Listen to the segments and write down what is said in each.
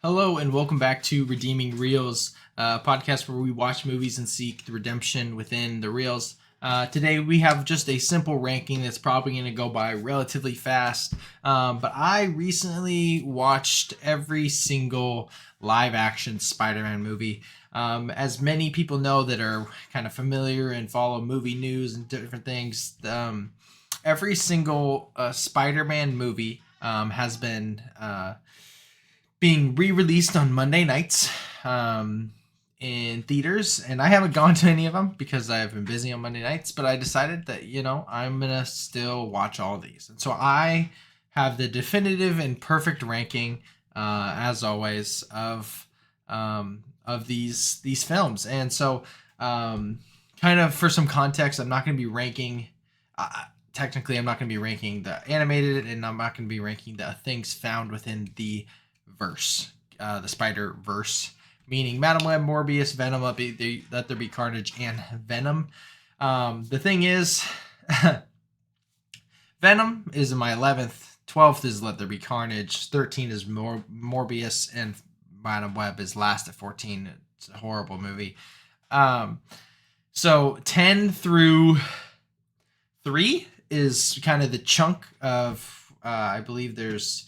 Hello and welcome back to Redeeming Reels, a podcast where we watch movies and seek the redemption within the reels. Today we have just a simple ranking that's probably going to go by relatively fast, but I recently watched every single live-action Spider-Man movie. As many people know that are kind of familiar and follow movie news and different things, every single Spider-Man movie has been being re-released on Monday nights in theaters, and I haven't gone to any of them because I've been busy on Monday nights, but I decided that, I'm gonna still watch all these. And so I have the definitive and perfect ranking, as always, of these films. And so kind of for some context, I'm not going to be ranking technically I'm not going to be ranking the animated, and I'm not going to be ranking the things found within the verse, the Spider Verse, meaning Madam Web, Morbius, Venom, Let There Be Carnage, and Venom. The thing is, Venom is in my 11th, 12th is Let There Be Carnage, 13 is Morbius, and Madam Web is last at 14. It's a horrible movie. So 10 through 3 is kind of the chunk of, I believe there's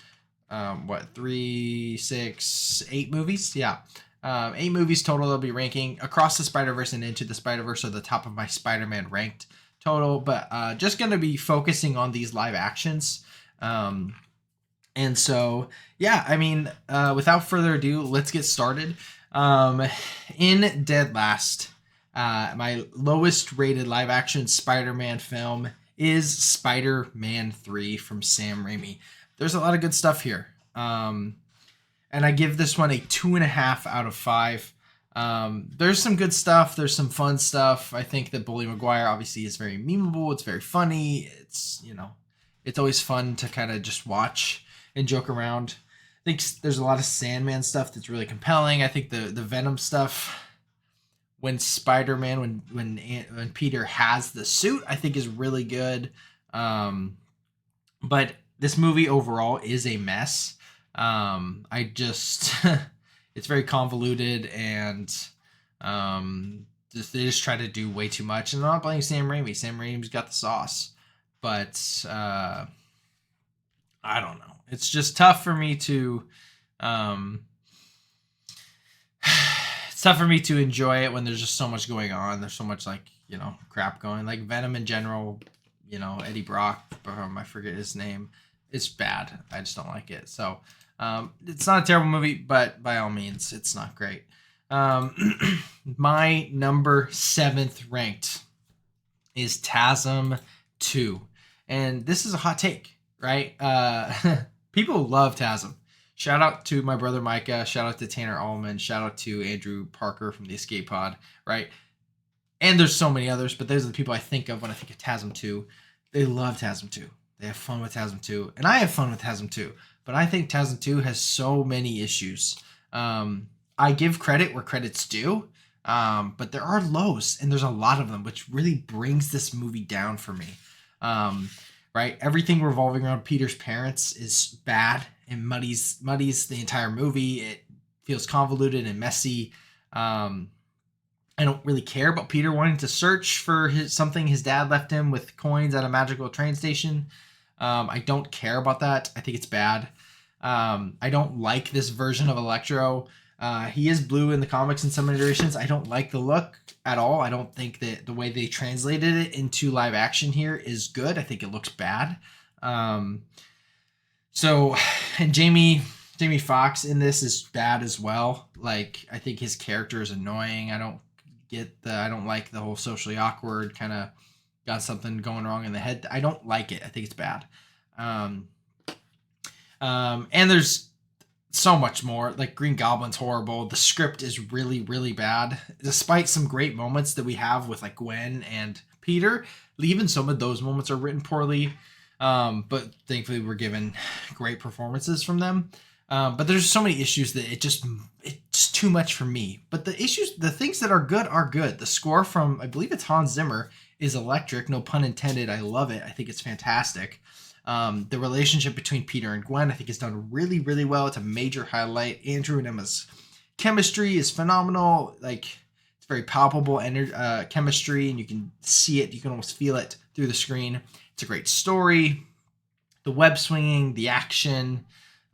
3, 6, 8 movies. Yeah. 8 movies total. I'll be ranking. Across the Spider-Verse and Into the Spider-Verse are the top of my Spider-Man ranked total, but just going to be focusing on these live actions. And so, yeah, I mean, without further ado, let's get started. In Dead Last, my lowest rated live action Spider-Man film is Spider-Man 3 from Sam Raimi. There's a lot of good stuff here. And I give this one a 2.5 out of 5. There's some good stuff. There's some fun stuff. I think that Bully Maguire obviously is very memeable. It's very funny. It's always fun to kind of just watch and joke around. I think there's a lot of Sandman stuff that's really compelling. I think the Venom stuff, when Spider-Man, when Peter has the suit, I think is really good. But this movie overall is a mess. I just it's very convoluted, and they just try to do way too much. And I'm not blaming Sam Raimi. Sam Raimi's got the sauce, but I don't know. It's just tough for me to it's tough for me to enjoy it when there's just so much going on. There's so much crap going. Like Venom in general, Eddie Brock, I forget his name. It's bad. I just don't like it. So it's not a terrible movie, but by all means, it's not great. My number 7th ranked is TASM 2. And this is a hot take, right? People love TASM. Shout out to my brother Micah. Shout out to Tanner Allman. Shout out to Andrew Parker from the Escape Pod, right? And there's so many others, but those are the people I think of when I think of TASM 2. They love TASM 2. They have fun with TASM 2. And I have fun with TASM 2. But I think TASM 2 has so many issues. I give credit where credit's due. But there are lows, and there's a lot of them, which really brings this movie down for me. Right? Everything revolving around Peter's parents is bad and muddies the entire movie. It feels convoluted and messy. I don't really care about Peter wanting to search for something his dad left him with coins at a magical train station. I don't care about that. I think it's bad. I don't like this version of Electro. He is blue in the comics in some iterations. I don't like the look at all. I don't think that the way they translated it into live action here is good. I think it looks bad. And Jamie Foxx in this is bad as well. Like, I think his character is annoying. I don't like the whole socially awkward kind of got something going wrong in the head. I don't like it. I think it's bad. And there's so much more. Like, Green Goblin's horrible. The script is really, really bad. Despite some great moments that we have with like Gwen and Peter, even some of those moments are written poorly. But thankfully we're given great performances from them. But there's so many issues that it's too much for me. But the things that are good are good. The score from, I believe it's Hans Zimmer, is electric. No pun intended. I love it. I think it's fantastic. The relationship between Peter and Gwen, I think, is done really, really well. It's a major highlight. Andrew and Emma's chemistry is phenomenal. Like, it's very palpable chemistry, and you can see it. You can almost feel it through the screen. It's a great story. The web swinging, the action,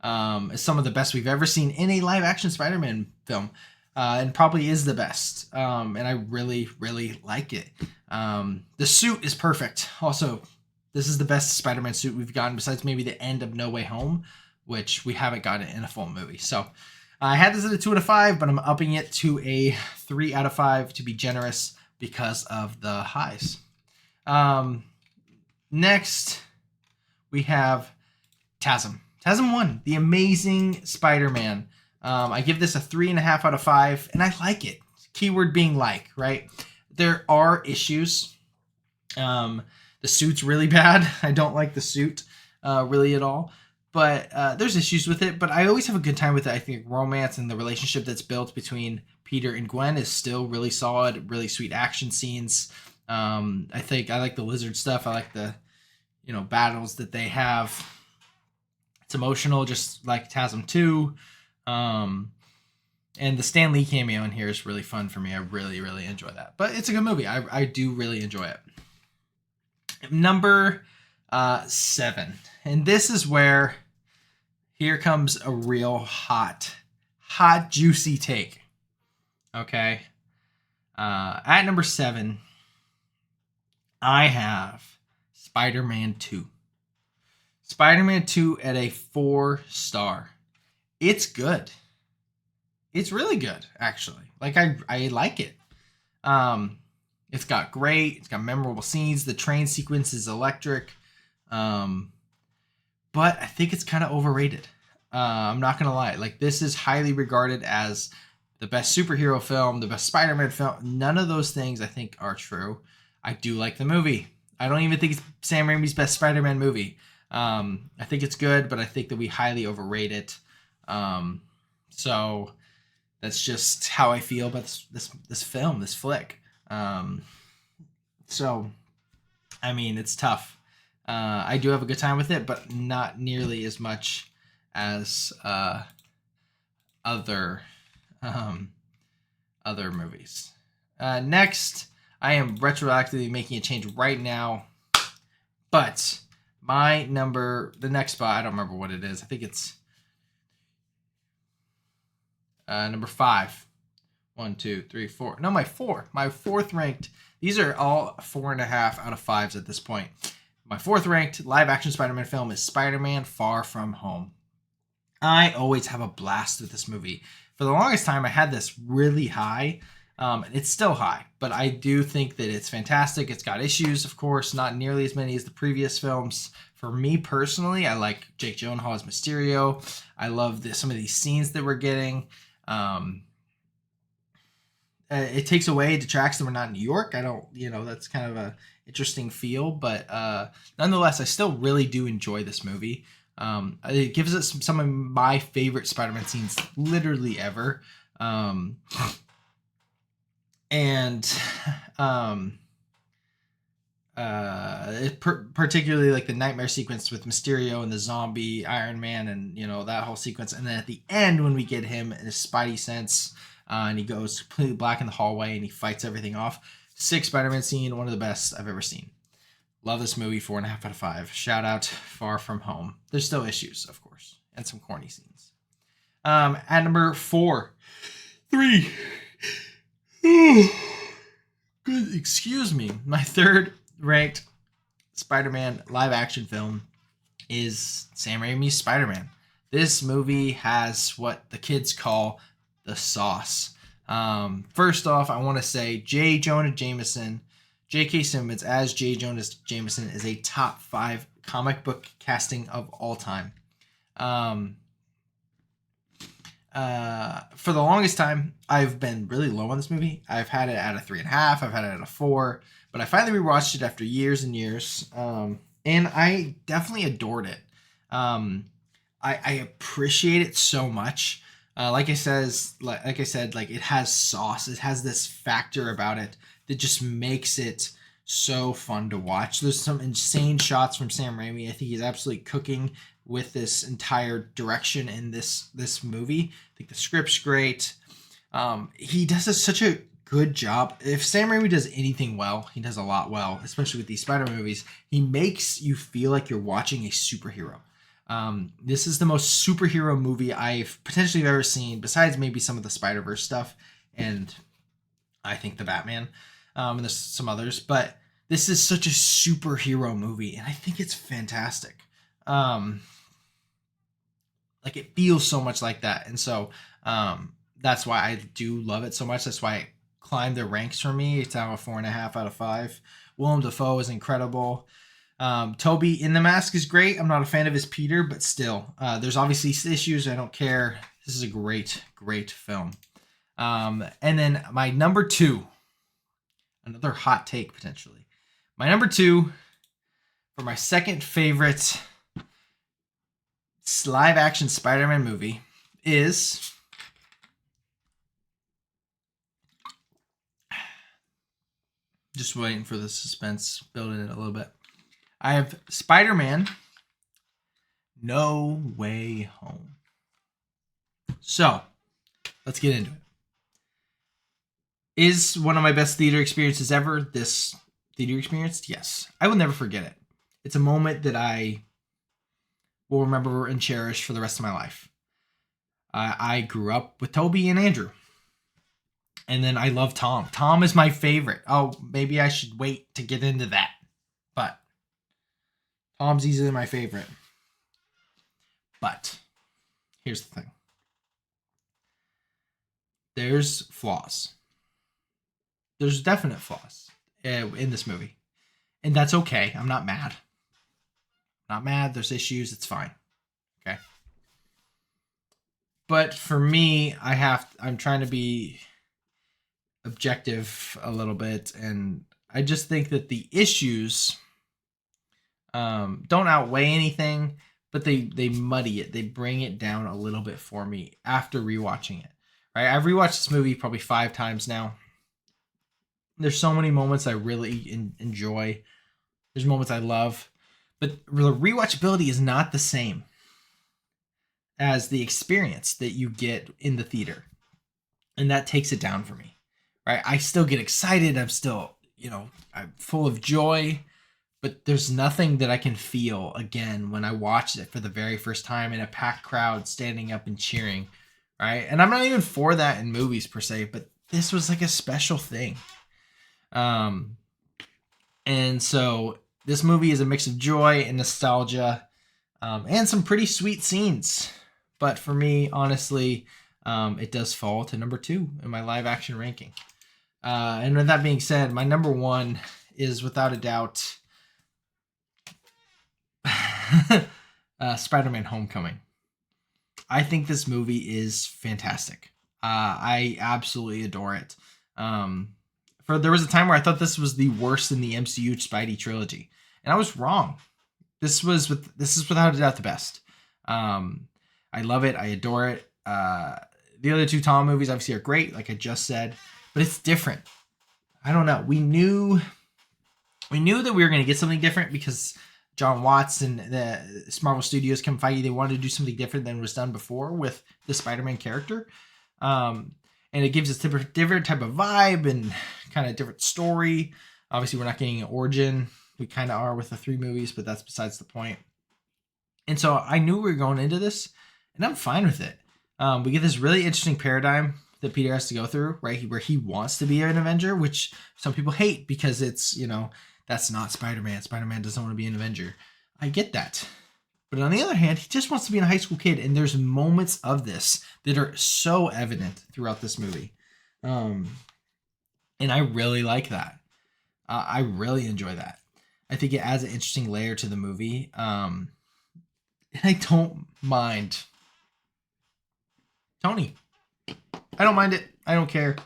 is some of the best we've ever seen in a live action Spider-Man film, and probably is the best. And I really, really like it. The suit is perfect. Also, this is the best Spider-Man suit we've gotten besides maybe the end of No Way Home, which we haven't gotten in a full movie. So I had this at a 2 out of 5, but I'm upping it to a 3 out of 5 to be generous because of the highs. Next, we have TASM. TASM 1, The Amazing Spider-Man. I give this a 3.5 out of 5, and I like it. Keyword being like, right? There are issues. The suit's really bad. I don't like the suit really at all. But there's issues with it. But I always have a good time with it. I think romance and the relationship that's built between Peter and Gwen is still really solid. Really sweet action scenes. I think I like the lizard stuff. I like the battles that they have. It's emotional, just like TASM 2. And the Stan Lee cameo in here is really fun for me. I really, really enjoy that. But it's a good movie. I do really enjoy it. Number 7. And this is where here comes a real hot, juicy take. Okay. At number 7, I have Spider-Man 2. Spider-Man 2 at a 4-star. It's good. It's really good, actually. Like, I like it. It's got memorable scenes. The train sequence is electric. But I think it's kind of overrated. I'm not going to lie. Like, this is highly regarded as the best superhero film, the best Spider-Man film. None of those things, I think, are true. I do like the movie. I don't even think it's Sam Raimi's best Spider-Man movie. I think it's good, but I think that we highly overrate it. So that's just how I feel about this film, this flick. So, I mean, it's tough. I do have a good time with it, but not nearly as much as other movies. Next, I am retroactively making a change right now, but the next spot, I don't remember what it is. I think it's number 5. 1, 2, 3, 4. No, my 4. My 4th ranked. These are all 4.5 out of 5s at this point. My 4th ranked live action Spider-Man film is Spider-Man Far From Home. I always have a blast with this movie. For the longest time, I had this really high. It's still high, but I do think that it's fantastic. It's got issues, of course, not nearly as many as the previous films. For me personally, I like Jake Gyllenhaal as Mysterio. I love some of these scenes that we're getting. It takes away, it detracts that we're not in New York. I don't, that's kind of a interesting feel, but nonetheless, I still really do enjoy this movie. It gives us some of my favorite Spider-Man scenes literally ever. Particularly like the nightmare sequence with Mysterio and the zombie Iron Man and that whole sequence, and then at the end when we get him in his Spidey sense, and he goes completely black in the hallway and he fights everything off. Sick Spider-Man scene, one of the best I've ever seen. Love this movie, 4.5 out of 5. Shout out Far From Home. There's still issues, of course, and some corny scenes. At number 4, 3. Good, excuse me. My 3rd ranked Spider-Man live action film is Sam Raimi's Spider-Man. This movie has what the kids call the sauce. First off, I want to say J. Jonah Jameson, J.K. Simmons as J. Jonah Jameson is a top 5 comic book casting of all time. For the longest time, I've been really low on this movie. I've had it at a 3.5. I've had it at a 4. But I finally rewatched it after years and years. And I definitely adored it. I appreciate it so much. Like I said, it has sauce. It has this factor about it that just makes it so fun to watch. There's some insane shots from Sam Raimi. I think he's absolutely cooking with this entire direction in this movie. I think the script's great. He does such a good job. If Sam Raimi does anything well, he does a lot well, especially with these Spider movies. He makes you feel like you're watching a superhero. This is the most superhero movie I've potentially ever seen, besides maybe some of the Spider-Verse stuff, and I think the Batman, and there's some others, but this is such a superhero movie, and I think it's fantastic. Like it feels so much like that, and so that's why I do love it so much. That's why it climbed the ranks for me. It's now a 4.5 out of 5. Willem Dafoe is incredible. Toby in the Mask is great. I'm not a fan of his Peter, but still, there's obviously issues. I don't care. This is a great, great film. And then my number 2, another hot take potentially. My number 2 for my second favorite live action Spider-Man movie is just waiting for the suspense, building it a little bit. I have Spider-Man No Way Home. So, let's get into it. Is one of my best theater experiences ever this theater experience? Yes. I will never forget it. It's a moment that I will remember and cherish for the rest of my life. I grew up with Toby and Andrew. And then I love Tom. Tom is my favorite. Oh, maybe I should wait to get into that. But Tom's easily my favorite. But here's the thing. There's flaws. There's definite flaws in this movie. And that's okay. I'm not mad. Not mad. There's issues. It's fine. Okay. But for me, I'm trying to be objective a little bit, and I just think that the issues don't outweigh anything, but they muddy it. They bring it down a little bit for me after rewatching it. Right? I've rewatched this movie probably 5 times now. There's so many moments I really enjoy. There's moments I love, but the rewatchability is not the same as the experience that you get in the theater, and that takes it down for me. Right? I still get excited. I'm still, I'm full of joy, but there's nothing that I can feel again when I watch it for the very first time in a packed crowd standing up and cheering. Right? And I'm not even for that in movies per se, but this was like a special thing. And so this movie is a mix of joy and nostalgia, and some pretty sweet scenes. But for me, honestly, it does fall to number 2 in my live action ranking. And with that being said, my number 1 is without a doubt Spider-Man Homecoming. I think this movie is fantastic. I absolutely adore it. There was a time where I thought this was the worst in the MCU Spidey trilogy, and I was wrong. This is without a doubt the best. I love it. I adore it. The other 2 Tom movies obviously are great, like I just said, but it's different. I don't know. We knew that we were going to get something different because John Watts and the Marvel Studios, Kevin Feige, they wanted to do something different than was done before with the Spider-Man character. And it gives us different type of vibe and kind of different story. Obviously, we're not getting an origin. We kind of are with the 3 movies, but that's besides the point. And so I knew we were going into this, and I'm fine with it. We get this really interesting paradigm that Peter has to go through, right? Where he wants to be an Avenger, which some people hate because it's, that's not Spider-Man. Spider-Man doesn't want to be an Avenger. I get that. But on the other hand, he just wants to be a high school kid, and there's moments of this that are so evident throughout this movie. And I really like that. I really enjoy that. I think it adds an interesting layer to the movie. And I don't mind Tony. I don't mind it. I don't care.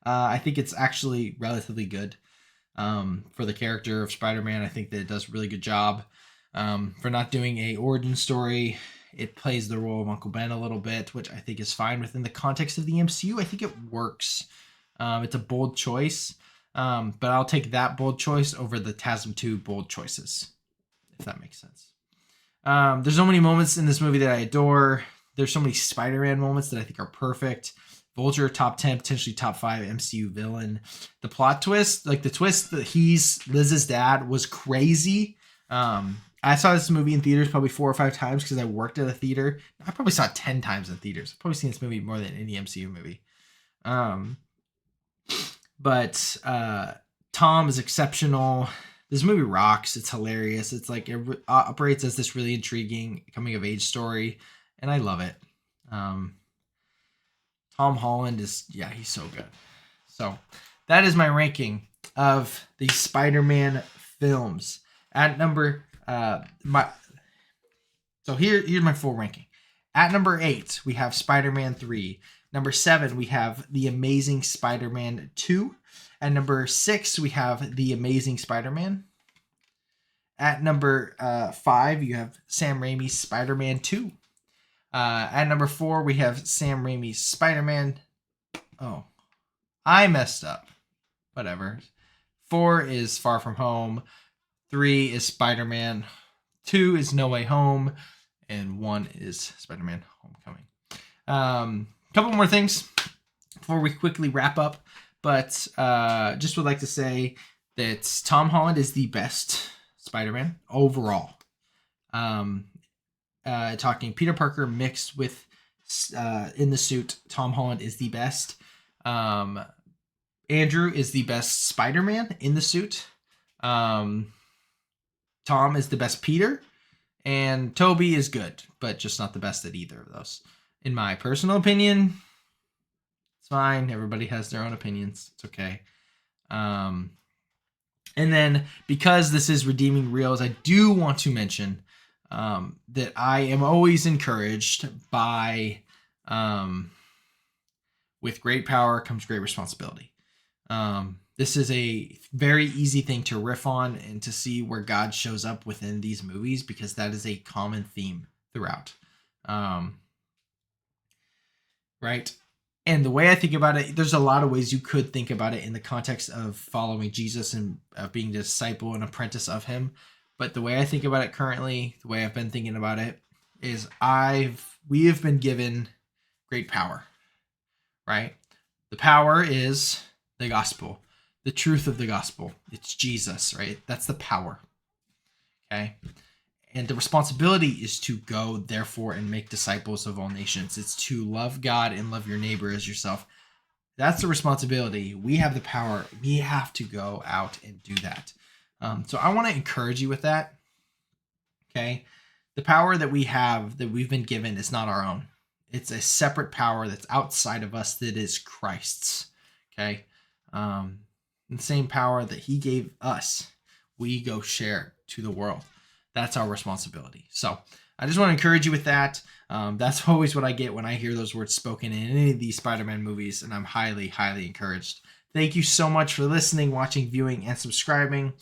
I think it's actually relatively good for the character of Spider-Man. I think that it does a really good job. For not doing a origin story, it plays the role of Uncle Ben a little bit, which I think is fine within the context of the MCU. I think it works. It's a bold choice. But I'll take that bold choice over the TASM 2 bold choices, if that makes sense. There's so many moments in this movie that I adore. There's so many Spider-Man moments that I think are perfect. Vulture, top 10, potentially top 5 MCU villain. The plot twist, like the twist that he's Liz's dad, was crazy. I saw this movie in theaters probably 4 or 5 times because I worked at a theater. I probably saw it 10 times in theaters. I've probably seen this movie more than any MCU movie. But Tom is exceptional. This movie rocks. It's hilarious. It's like it operates as this really intriguing coming of age story, and I love it. Tom Holland is, yeah, he's so good. So that is my ranking of the Spider-Man films. At number here's my full ranking. At number 8, we have Spider-Man 3. Number 7, we have The Amazing Spider-Man 2. At number 6, we have The Amazing Spider-Man. At number 5, you have Sam Raimi's Spider-Man 2. At number 4, we have Sam Raimi's Spider-Man. Oh, I messed up. Whatever. 4 is Far From Home. 3 is Spider-Man. 2 is No Way Home. And 1 is Spider-Man Homecoming. Couple more things before we quickly wrap up. But just would like to say that Tom Holland is the best Spider-Man overall. Talking Peter Parker mixed with in the suit, Tom Holland is the best. Andrew is the best Spider-Man in the suit. Tom is the best Peter. And Toby is good, but just not the best at either of those. In my personal opinion, it's fine. Everybody has their own opinions. It's okay. And then because this is Redeeming Reels, I do want to mention that I am always encouraged by with great power comes great responsibility. This is a very easy thing to riff on and to see where God shows up within these movies because that is a common theme throughout. Right? And the way I think about it, there's a lot of ways you could think about it in the context of following Jesus and being a disciple and apprentice of him. But the way I think about it currently, the way I've been thinking about it, is we have been given great power, right? The power is the gospel, the truth of the gospel. It's Jesus, right? That's the power, okay? And the responsibility is to go, therefore, and make disciples of all nations. It's to love God and love your neighbor as yourself. That's the responsibility. We have the power. We have to go out and do that. So I want to encourage you with that. Okay. The power that we have, that we've been given, is not our own. It's a separate power that's outside of us that is Christ's. Okay. The same power that he gave us, we go share to the world. That's our responsibility. So I just want to encourage you with that. That's always what I get when I hear those words spoken in any of these Spider-Man movies, and I'm highly, highly encouraged. Thank you so much for listening, watching, viewing, and subscribing.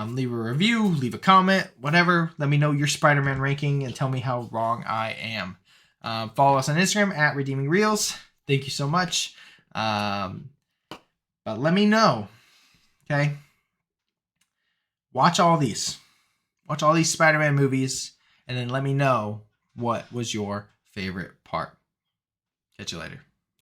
Leave a review, leave a comment, whatever. Let me know your Spider-Man ranking and tell me how wrong I am. Follow us on Instagram at Redeeming Reels. Thank you so much. But let me know, okay? Watch all these Spider-Man movies, and then let me know what was your favorite part. Catch you later.